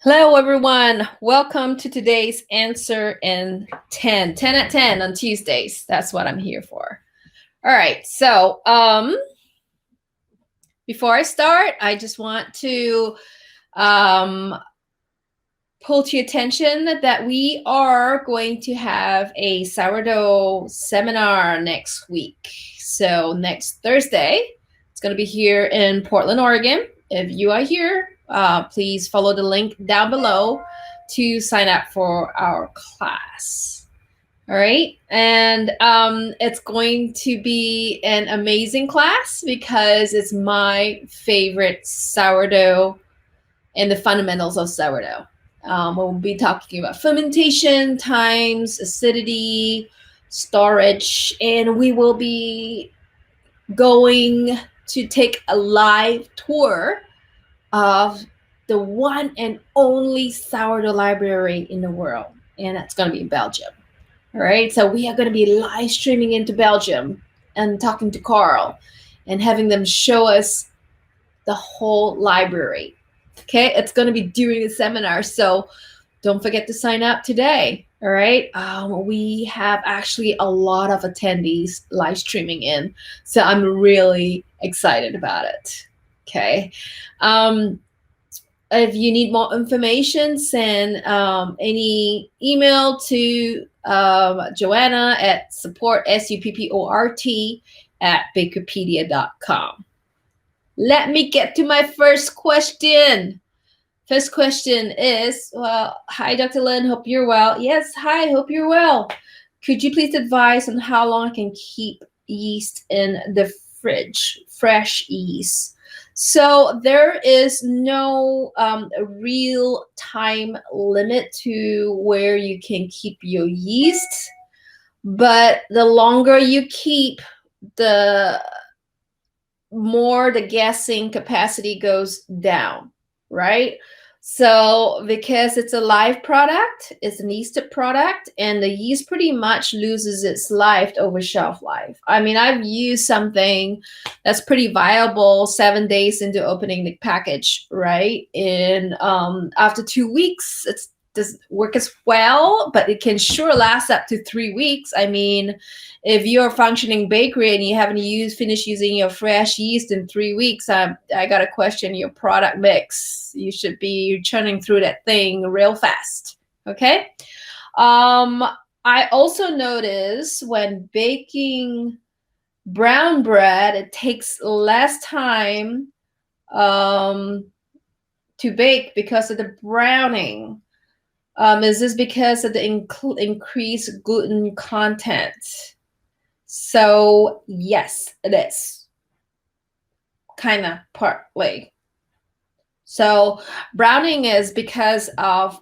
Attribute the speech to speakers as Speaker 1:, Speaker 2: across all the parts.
Speaker 1: Hello, everyone. Welcome to today's answer in 10 at 10 on Tuesdays. That's what I'm here for. All right. So, before I start, I just want to um, pull to your attention that we are going to have a sourdough seminar next week. So, next Thursday, it's going to be here in Portland, Oregon. If you are here, please follow the link down below to sign up for our class. All right. And it's going to be an amazing class because it's my favorite sourdough and the fundamentals of sourdough. We'll be talking about fermentation, times, acidity, storage, and we will be going to take a live tour of the one and only sourdough library in the world, and that's going to be in Belgium. All right, so we are going to be live streaming into Belgium and talking to Carl and having them show us the whole library. Okay, it's going to be during the seminar, so don't forget to sign up today. All right, we have actually a lot of attendees live streaming in, so I'm really excited about it. Okay. If you need more information, send any email to Joanna at support, SUPPORT, at bakerpedia.com. Let me get to my first question. First question is, well, hi, Dr. Lynn. Hope you're well. Yes, hi, hope you're well. Could you please advise on how long I can keep yeast in the fridge, fresh yeast? So there is no real time limit to where you can keep your yeast, but the longer you keep, the more the gassing capacity goes down, right? So because it's a live product, it's an yeasted product, and the yeast pretty much loses its life over shelf life. I mean, I've used something that's pretty viable 7 days into opening the package, right? And after 2 weeks, it doesn't work as well, but it can sure last up to 3 weeks. I mean, if you're a functioning bakery and you haven't finished using your fresh yeast in 3 weeks, I got to question your product mix. You should be churning through that thing real fast. Okay. I also notice when baking brown bread, it takes less time to bake because of the browning. Is this because of the increased gluten content? So yes, it is kind of partly. So browning is because of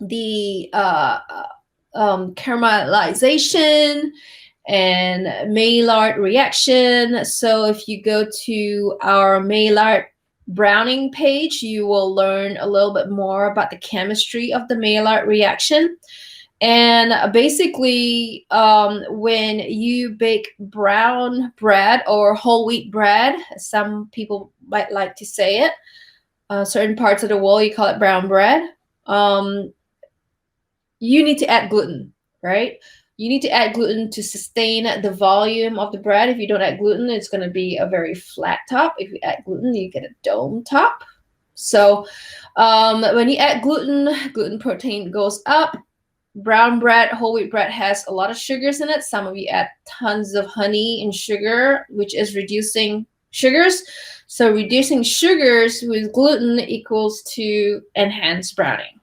Speaker 1: the caramelization and Maillard reaction. So if you go to our Maillard browning page, you will learn a little bit more about the chemistry of the Maillard reaction. And basically, when you bake brown bread or whole wheat bread, some people might like to say it, certain parts of the world you call it brown bread, you need to add gluten, right? You need to add gluten to sustain the volume of the bread. If you don't add gluten, it's going to be a very flat top. If you add gluten, you get a dome top. So when you add gluten protein goes up. Brown bread, whole wheat bread has a lot of sugars in it. Some of you add tons of honey and sugar, which is reducing sugars. So reducing sugars with gluten equals to enhanced browning.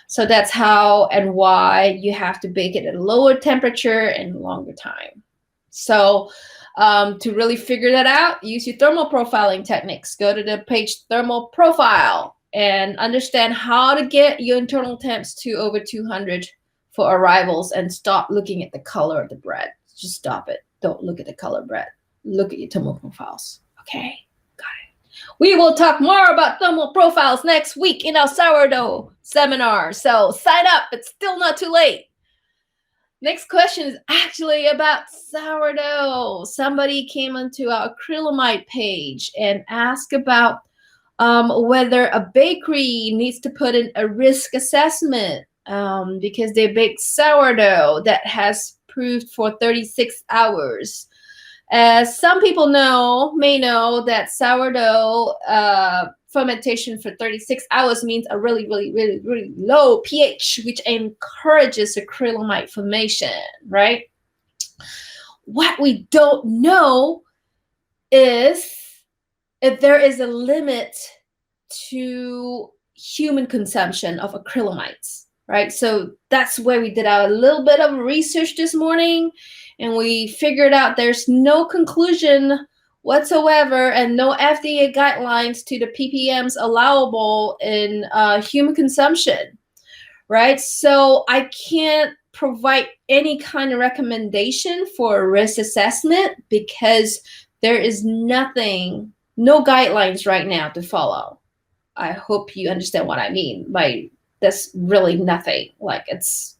Speaker 1: So that's how and why you have to bake it at a lower temperature and longer time. So to really figure that out, use your thermal profiling techniques. Go to the page thermal profile and understand how to get your internal temps to over 200 for arrivals, and stop looking at the color of the bread. Just stop it. Don't look at the color of bread. Look at your thermal profiles. Okay, got it. We will talk more about thermal profiles next week in our sourdough seminar. So sign up. It's still not too late. Next question is actually about sourdough. Somebody came onto our Acrylamide page and asked about Whether a bakery needs to put in a risk assessment because they bake sourdough that has proved for 36 hours. As some people may know that sourdough fermentation for 36 hours means a really, really, really, really low pH, which encourages acrylamide formation, right? What we don't know is if there is a limit to human consumption of acrylamides, right? So that's where we did a little bit of research this morning, and we figured out there's no conclusion whatsoever and no FDA guidelines to the ppms allowable in human consumption, right? So I can't provide any kind of recommendation for a risk assessment because there is nothing, no guidelines right now to follow. I hope you understand what I mean by that's really nothing. Like, it's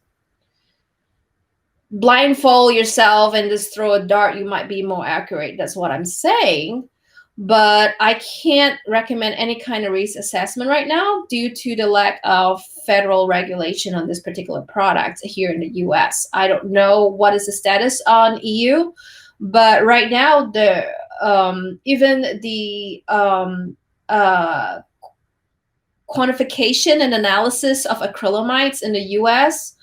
Speaker 1: blindfold yourself and just throw a dart, you might be more accurate. That's what I'm saying. But I can't recommend any kind of risk assessment right now due to the lack of federal regulation on this particular product here in the US. I don't know what is the status on EU, but right now the even the quantification and analysis of acrylamides in the US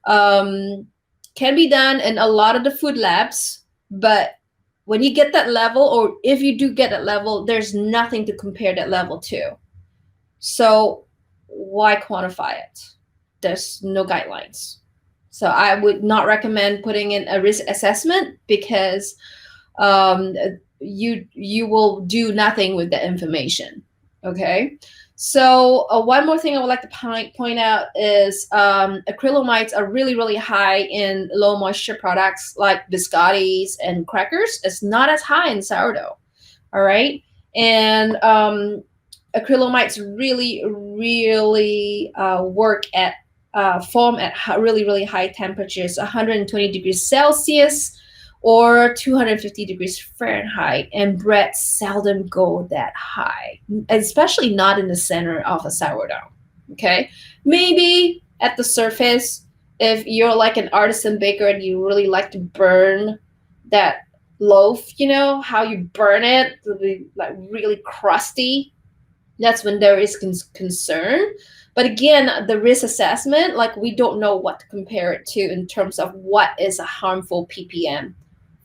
Speaker 1: can be done in a lot of the food labs, but when you get that level, or if you do get that level, there's nothing to compare that level to. So why quantify it? There's no guidelines. So I would not recommend putting in a risk assessment because you will do nothing with the information. Okay. So one more thing I would like to point out is acrylamides are really, really high in low moisture products like biscottis and crackers. It's not as high in sourdough. All right. And acrylamides really, really work at form at really, really high temperatures, 120 degrees Celsius or 250 degrees Fahrenheit, and bread seldom go that high, especially not in the center of a sourdough. Okay, maybe at the surface, if you're like an artisan baker and you really like to burn that loaf, you know how you burn it to be like really crusty, that's when there is concern. But again, the risk assessment, like, we don't know what to compare it to in terms of what is a harmful ppm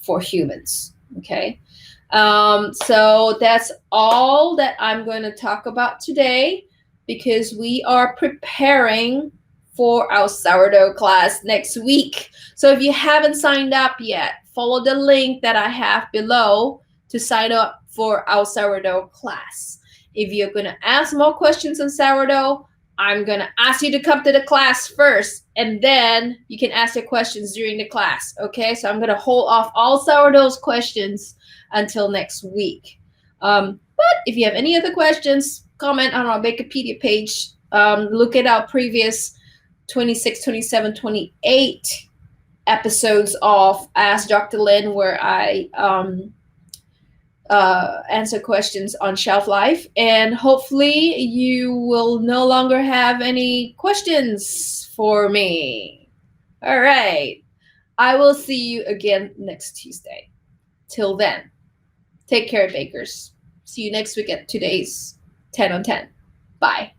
Speaker 1: for humans. Okay. So that's all that I'm going to talk about today, because we are preparing for our sourdough class next week. So if you haven't signed up yet, follow the link that I have below to sign up for our sourdough class. If you're going to ask more questions on sourdough, I'm going to ask you to come to the class first, and then you can ask your questions during the class. Okay, so I'm going to hold off all sourdough's questions until next week. But if you have any other questions, comment on our Bakerpedia page. Look at our previous 26, 27, 28 episodes of Ask Dr. Lynn, where I answer questions on shelf life, and hopefully you will no longer have any questions for me. All right, I will see you again next Tuesday. Till then, take care, bakers. See you next week at today's 10 on 10. Bye.